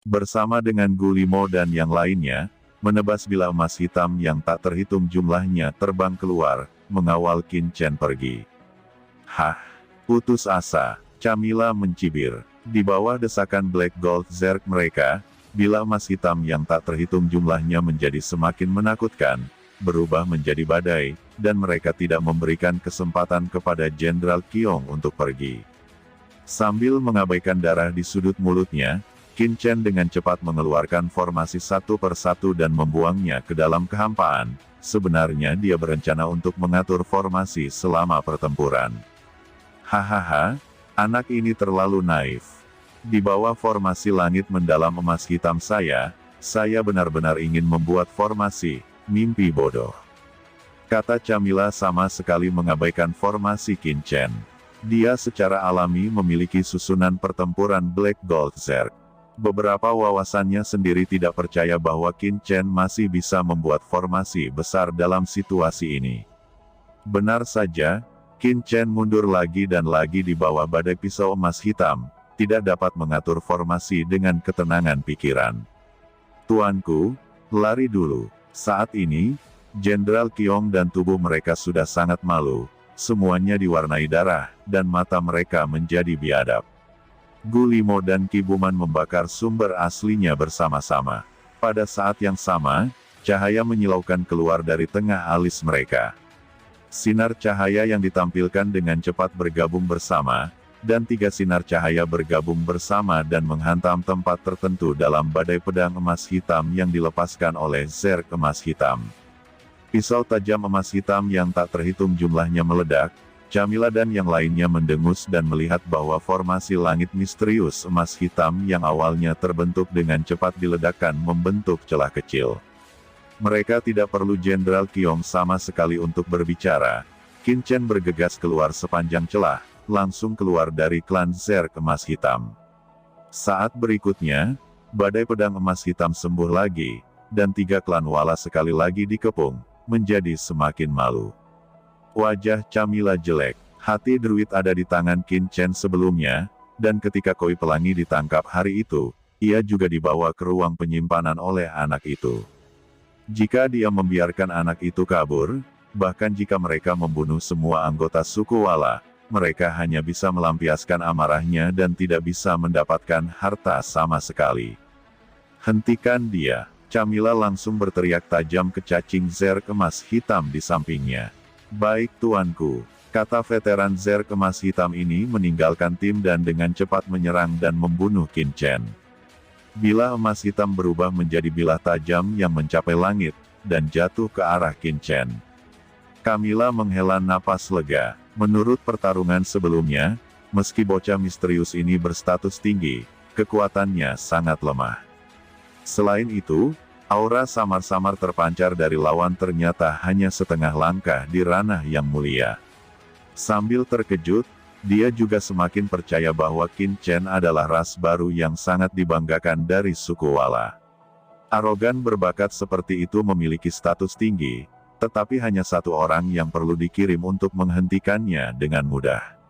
Bersama dengan Gulimo dan yang lainnya, menebas bilah emas hitam yang tak terhitung jumlahnya terbang keluar, mengawal Qin Chen pergi. Hah? Putus asa, Camilla mencibir. Di bawah desakan Black Gold Zerg mereka, bilah emas hitam yang tak terhitung jumlahnya menjadi semakin menakutkan, berubah menjadi badai, dan mereka tidak memberikan kesempatan kepada Jenderal Qiong untuk pergi. Sambil mengabaikan darah di sudut mulutnya, Qin Chen dengan cepat mengeluarkan formasi satu persatu dan membuangnya ke dalam kehampaan. Sebenarnya dia berencana untuk mengatur formasi selama pertempuran. Hahaha, anak ini terlalu naif. Di bawah formasi langit mendalam emas hitam saya benar-benar ingin membuat formasi, mimpi bodoh. Kata Camilla sama sekali mengabaikan formasi Qin Chen. Dia secara alami memiliki susunan pertempuran Black Gold Zerg. Beberapa wawasannya sendiri tidak percaya bahwa Qin Chen masih bisa membuat formasi besar dalam situasi ini. Benar saja, Qin Chen mundur lagi dan lagi di bawah badai pisau emas hitam, tidak dapat mengatur formasi dengan ketenangan pikiran. Tuanku, lari dulu. Saat ini, Jenderal Qiong dan tubuh mereka sudah sangat malu, semuanya diwarnai darah, dan mata mereka menjadi biadab. Gulimo dan Kibuman membakar sumber aslinya bersama-sama. Pada saat yang sama, cahaya menyilaukan keluar dari tengah alis mereka. Sinar cahaya yang ditampilkan dengan cepat bergabung bersama, dan 3 sinar cahaya bergabung bersama dan menghantam tempat tertentu dalam badai pedang emas hitam yang dilepaskan oleh Zerg emas hitam. Pisau tajam emas hitam yang tak terhitung jumlahnya meledak. Camilla dan yang lainnya mendengus dan melihat bahwa formasi langit misterius emas hitam yang awalnya terbentuk dengan cepat diledakkan membentuk celah kecil. Mereka tidak perlu Jenderal Qiong sama sekali untuk berbicara. Qin Chen bergegas keluar sepanjang celah, langsung keluar dari klan Zerg emas hitam. Saat berikutnya, badai pedang emas hitam sembuh lagi, dan 3 klan wala sekali lagi dikepung, menjadi semakin malu. Wajah Camilla jelek. Hati druid ada di tangan Qin Chen sebelumnya, dan ketika Koi Pelangi ditangkap hari itu, ia juga dibawa ke ruang penyimpanan oleh anak itu. Jika dia membiarkan anak itu kabur, bahkan jika mereka membunuh semua anggota suku Wala, mereka hanya bisa melampiaskan amarahnya dan tidak bisa mendapatkan harta sama sekali. Hentikan dia! Camilla langsung berteriak tajam ke cacing Zerg emas hitam di sampingnya. Baik tuanku, kata veteran Zerg emas hitam ini meninggalkan tim dan dengan cepat menyerang dan membunuh Qin Chen. Bilah emas hitam berubah menjadi bilah tajam yang mencapai langit, dan jatuh ke arah Qin Chen. Camilla menghela napas lega. Menurut pertarungan sebelumnya, meski bocah misterius ini berstatus tinggi, kekuatannya sangat lemah. Selain itu, aura samar-samar terpancar dari lawan ternyata hanya setengah langkah di ranah yang mulia. Sambil terkejut, dia juga semakin percaya bahwa Qin Chen adalah ras baru yang sangat dibanggakan dari suku Wala. Arogan berbakat seperti itu memiliki status tinggi, tetapi hanya satu orang yang perlu dikirim untuk menghentikannya dengan mudah.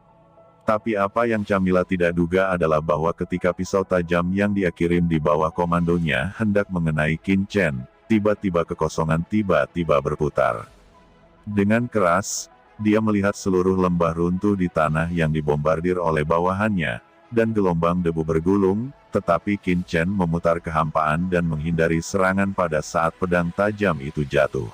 Tapi apa yang Camilla tidak duga adalah bahwa ketika pisau tajam yang dia kirim di bawah komandonya hendak mengenai Qin Chen, tiba-tiba kekosongan tiba-tiba berputar. Dengan keras, dia melihat seluruh lembah runtuh di tanah yang dibombardir oleh bawahannya, dan gelombang debu bergulung, tetapi Qin Chen memutar kehampaan dan menghindari serangan pada saat pedang tajam itu jatuh.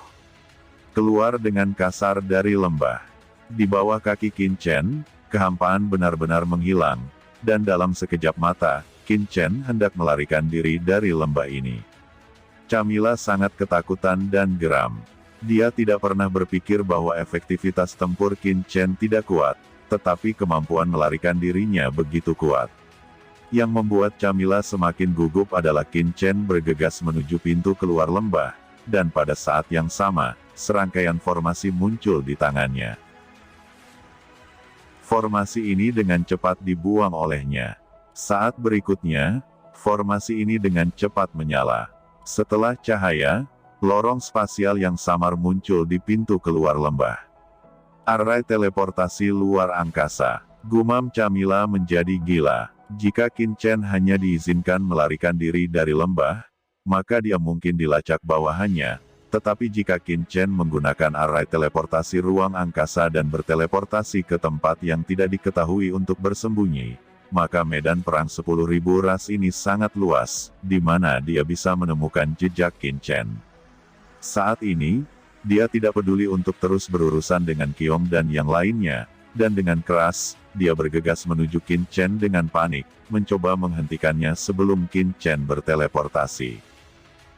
Keluar dengan kasar dari lembah. Di bawah kaki Qin Chen, kehampaan benar-benar menghilang, dan dalam sekejap mata, Qin Chen hendak melarikan diri dari lembah ini. Camilla sangat ketakutan dan geram. Dia tidak pernah berpikir bahwa efektivitas tempur Qin Chen tidak kuat, tetapi kemampuan melarikan dirinya begitu kuat. Yang membuat Camilla semakin gugup adalah Qin Chen bergegas menuju pintu keluar lembah, dan pada saat yang sama, serangkaian formasi muncul di tangannya. Formasi ini dengan cepat dibuang olehnya. Saat berikutnya, formasi ini dengan cepat menyala. Setelah cahaya, lorong spasial yang samar muncul di pintu keluar lembah. Array teleportasi luar angkasa. Gumam Camilla menjadi gila. Jika Qin Chen hanya diizinkan melarikan diri dari lembah, maka dia mungkin dilacak bawahannya, tetapi jika Qin Chen menggunakan arai teleportasi ruang angkasa dan berteleportasi ke tempat yang tidak diketahui untuk bersembunyi, maka medan perang 10.000 ras ini sangat luas, di mana dia bisa menemukan jejak Qin Chen. Saat ini, dia tidak peduli untuk terus berurusan dengan Qiong dan yang lainnya, dan dengan keras, dia bergegas menuju Qin Chen dengan panik, mencoba menghentikannya sebelum Qin Chen berteleportasi.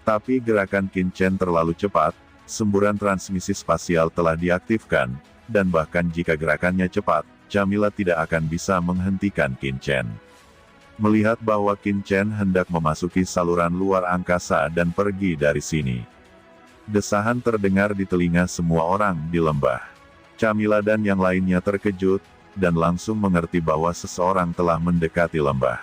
Tapi gerakan Qin Chen terlalu cepat, semburan transmisi spasial telah diaktifkan, dan bahkan jika gerakannya cepat, Chamila tidak akan bisa menghentikan Qin Chen. Melihat bahwa Qin Chen hendak memasuki saluran luar angkasa dan pergi dari sini, desahan terdengar di telinga semua orang di lembah. Chamila dan yang lainnya terkejut, dan langsung mengerti bahwa seseorang telah mendekati lembah.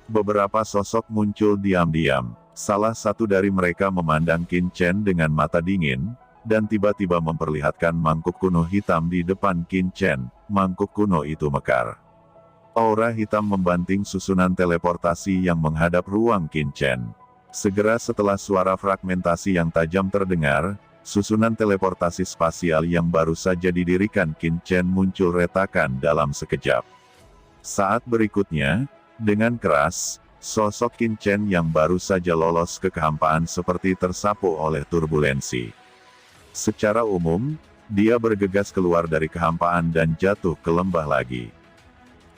Beberapa sosok muncul diam-diam. Salah satu dari mereka memandang Qin Chen dengan mata dingin, dan tiba-tiba memperlihatkan mangkuk kuno hitam di depan Qin Chen. Mangkuk kuno itu mekar. Aura hitam membanting susunan teleportasi yang menghadap ruang Qin Chen. Segera setelah suara fragmentasi yang tajam terdengar, susunan teleportasi spasial yang baru saja didirikan Qin Chen muncul retakan dalam sekejap. Saat berikutnya, dengan keras, sosok Qin Chen yang baru saja lolos ke kehampaan seperti tersapu oleh turbulensi. Secara umum, dia bergegas keluar dari kehampaan dan jatuh ke lembah lagi.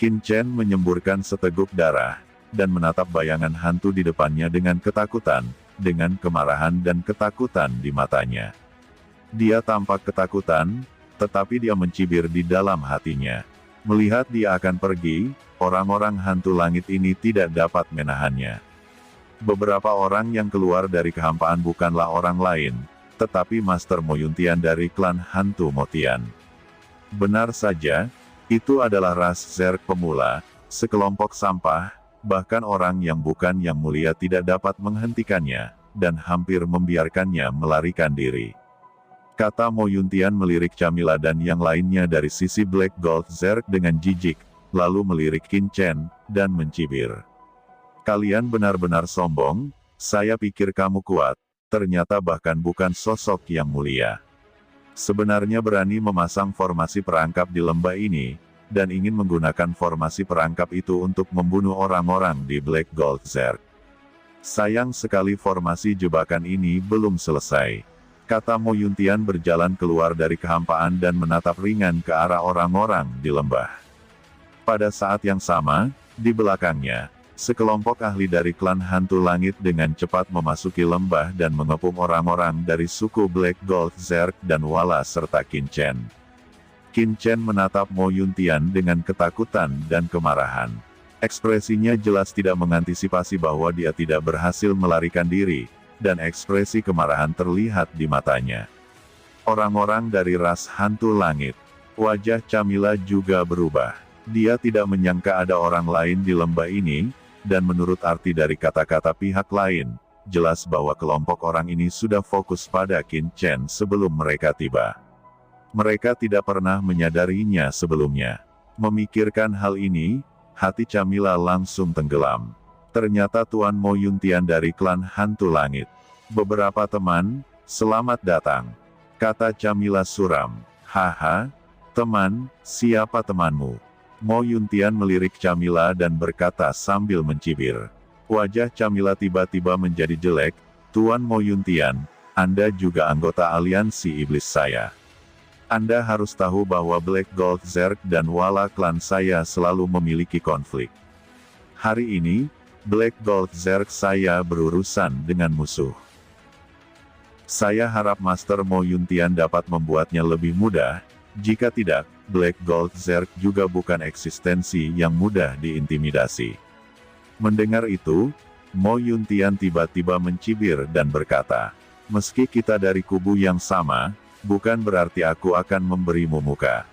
Qin Chen menyemburkan seteguk darah, dan menatap bayangan hantu di depannya dengan ketakutan, dengan kemarahan dan ketakutan di matanya. Dia tampak ketakutan, tetapi dia mencibir di dalam hatinya. Melihat dia akan pergi, orang-orang hantu langit ini tidak dapat menahannya. Beberapa orang yang keluar dari kehampaan bukanlah orang lain, tetapi Master Mo Yuntian dari klan hantu Motian. Benar saja, itu adalah ras Zerg pemula, sekelompok sampah, bahkan orang yang bukan yang mulia tidak dapat menghentikannya, dan hampir membiarkannya melarikan diri. Kata Mo Yuntian melirik Chamila dan yang lainnya dari sisi Black Gold Zerg dengan jijik, lalu melirik Qin Chen, dan mencibir. Kalian benar-benar sombong, saya pikir kamu kuat, ternyata bahkan bukan sosok yang mulia. Sebenarnya berani memasang formasi perangkap di lembah ini, dan ingin menggunakan formasi perangkap itu untuk membunuh orang-orang di Black Gold Zerg. Sayang sekali formasi jebakan ini belum selesai. Kata Mo Yuntian berjalan keluar dari kehampaan dan menatap ringan ke arah orang-orang di lembah. Pada saat yang sama, di belakangnya, sekelompok ahli dari klan hantu langit dengan cepat memasuki lembah dan mengepung orang-orang dari suku Black Gold Zerg dan Wala serta Qin Chen. Qin Chen menatap Mo Yuntian dengan ketakutan dan kemarahan. Ekspresinya jelas tidak mengantisipasi bahwa dia tidak berhasil melarikan diri, dan ekspresi kemarahan terlihat di matanya. Orang-orang dari ras hantu langit. Wajah Chamila juga berubah. Dia tidak menyangka ada orang lain di lembah ini, dan menurut arti dari kata-kata pihak lain, jelas bahwa kelompok orang ini sudah fokus pada Qin Chen sebelum mereka tiba. Mereka tidak pernah menyadarinya sebelumnya. Memikirkan hal ini, hati Chamila langsung tenggelam. Ternyata Tuan Mo Yuntian dari klan hantu langit. Beberapa teman, selamat datang. Kata Chamila suram. Haha, teman, siapa temanmu? Mo Yuntian melirik Chamila dan berkata sambil mencibir. Wajah Chamila tiba-tiba menjadi jelek. Tuan Mo Yuntian, Anda juga anggota aliansi iblis saya. Anda harus tahu bahwa Black Gold Zerg dan Wala klan saya selalu memiliki konflik. Hari ini, Black Gold Zerg saya berurusan dengan musuh. Saya harap Master Mo Yuntian dapat membuatnya lebih mudah, jika tidak, Black Gold Zerg juga bukan eksistensi yang mudah diintimidasi. Mendengar itu, Mo Yuntian tiba-tiba mencibir dan berkata, meski kita dari kubu yang sama, bukan berarti aku akan memberimu muka.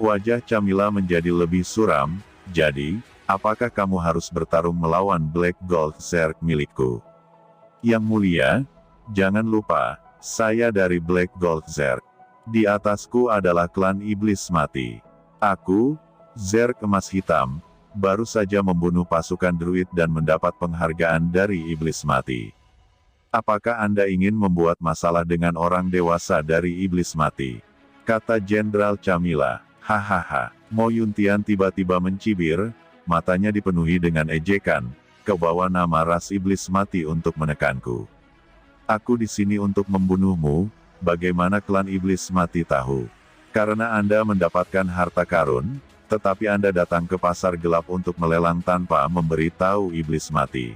Wajah Chamila menjadi lebih suram, jadi, apakah kamu harus bertarung melawan Black Gold Zerg milikku? Yang mulia, jangan lupa, saya dari Black Gold Zerg. Di atasku adalah klan iblis mati. Aku, Zerg emas hitam, baru saja membunuh pasukan druid dan mendapat penghargaan dari iblis mati. Apakah Anda ingin membuat masalah dengan orang dewasa dari iblis mati? Kata Jenderal Chamila. Hahaha. Mo Yuntian tiba-tiba mencibir, matanya dipenuhi dengan ejekan. Kau bawa nama ras iblis mati untuk menekanku. Aku di sini untuk membunuhmu. Bagaimana klan iblis mati tahu? Karena Anda mendapatkan harta karun, tetapi Anda datang ke pasar gelap untuk melelang tanpa memberitahu iblis mati.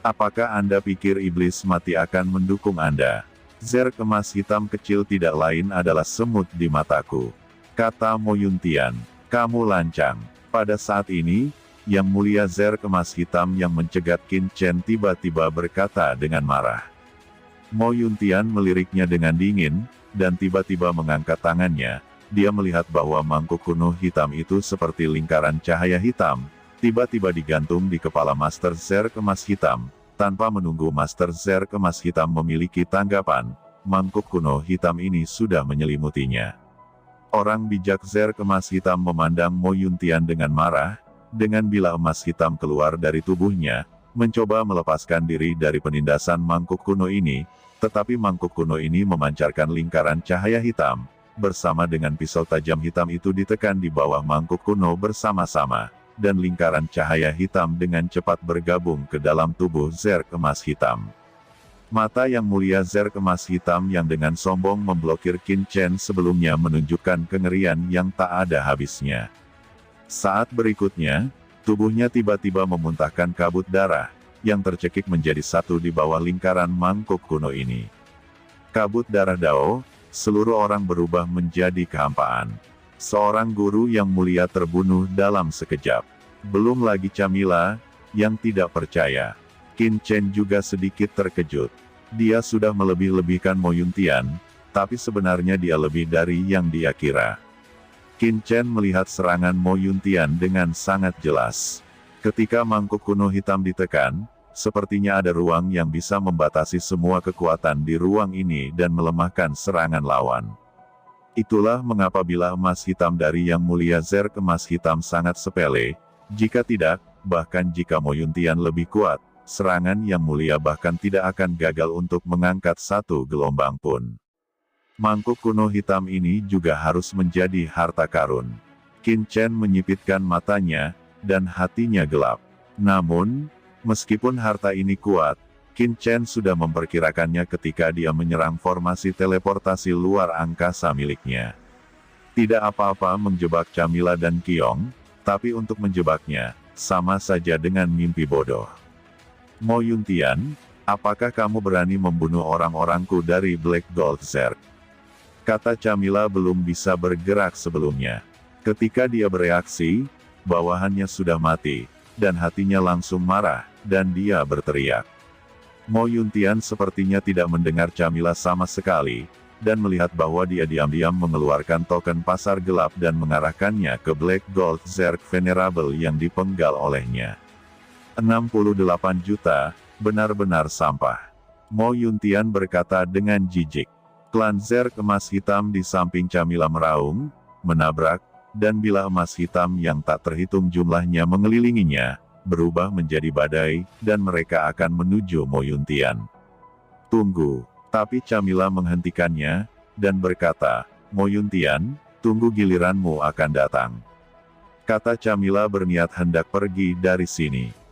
Apakah Anda pikir iblis mati akan mendukung Anda? Zerk emas hitam kecil tidak lain adalah semut di mataku. Kata Mo Yuntian, kamu lancang. Pada saat ini, Yang Mulia Zerk emas hitam yang mencegat Qin Chen tiba-tiba berkata dengan marah. Mo Yuntian meliriknya dengan dingin, dan tiba-tiba mengangkat tangannya. Dia melihat bahwa mangkuk kuno hitam itu seperti lingkaran cahaya hitam, tiba-tiba digantung di kepala Master Zerk emas hitam. Tanpa menunggu Master Zerk emas hitam memiliki tanggapan, mangkuk kuno hitam ini sudah menyelimutinya. Orang bijak Zerk emas hitam memandang Mo Yuntian dengan marah, dengan bilah emas hitam keluar dari tubuhnya, mencoba melepaskan diri dari penindasan mangkuk kuno ini, tetapi mangkuk kuno ini memancarkan lingkaran cahaya hitam, bersama dengan pisau tajam hitam itu ditekan di bawah mangkuk kuno bersama-sama, dan lingkaran cahaya hitam dengan cepat bergabung ke dalam tubuh Zerk emas hitam. Mata Yang Mulia Zerk emas hitam yang dengan sombong memblokir Qin Chen sebelumnya menunjukkan kengerian yang tak ada habisnya. Saat berikutnya, tubuhnya tiba-tiba memuntahkan kabut darah, yang tercekik menjadi satu di bawah lingkaran mangkuk kuno ini. Kabut darah Dao, seluruh orang berubah menjadi kehampaan. Seorang guru yang mulia terbunuh dalam sekejap. Belum lagi Chamila, yang tidak percaya. Qin Chen juga sedikit terkejut. Dia sudah melebih-lebihkan Mo Yuntian, tapi sebenarnya dia lebih dari yang dia kira. Qin Chen melihat serangan Mo Yuntian dengan sangat jelas. Ketika mangkuk kuno hitam ditekan, sepertinya ada ruang yang bisa membatasi semua kekuatan di ruang ini dan melemahkan serangan lawan. Itulah mengapa bilah emas hitam dari Yang Mulia Zerk emas hitam sangat sepele. Jika tidak, bahkan jika Mo Yuntian lebih kuat, serangan Yang Mulia bahkan tidak akan gagal untuk mengangkat satu gelombang pun. Mangkuk kuno hitam ini juga harus menjadi harta karun. Qin Chen menyipitkan matanya, dan hatinya gelap. Namun, meskipun harta ini kuat, Qin Chen sudah memperkirakannya ketika dia menyerang formasi teleportasi luar angkasa miliknya. Tidak apa-apa menjebak Chamila dan Qiong, tapi untuk menjebaknya, sama saja dengan mimpi bodoh. Mo Yuntian, apakah kamu berani membunuh orang-orangku dari Black Gold Zerk? Kata Chamila belum bisa bergerak sebelumnya. Ketika dia bereaksi, bawahannya sudah mati, dan hatinya langsung marah, dan dia berteriak. Mo Yuntian sepertinya tidak mendengar Chamila sama sekali, dan melihat bahwa dia diam-diam mengeluarkan token pasar gelap dan mengarahkannya ke Black Gold Zerk Venerable yang dipenggal olehnya. 68 juta, benar-benar sampah. Mo Yuntian berkata dengan jijik. Klan Zerk emas hitam di samping Chamila meraung, menabrak, dan bilah emas hitam yang tak terhitung jumlahnya mengelilinginya, berubah menjadi badai, dan mereka akan menuju Mo Yuntian. Tunggu, tapi Chamila menghentikannya, dan berkata, Mo Yuntian, tunggu giliranmu akan datang. Kata Chamila berniat hendak pergi dari sini.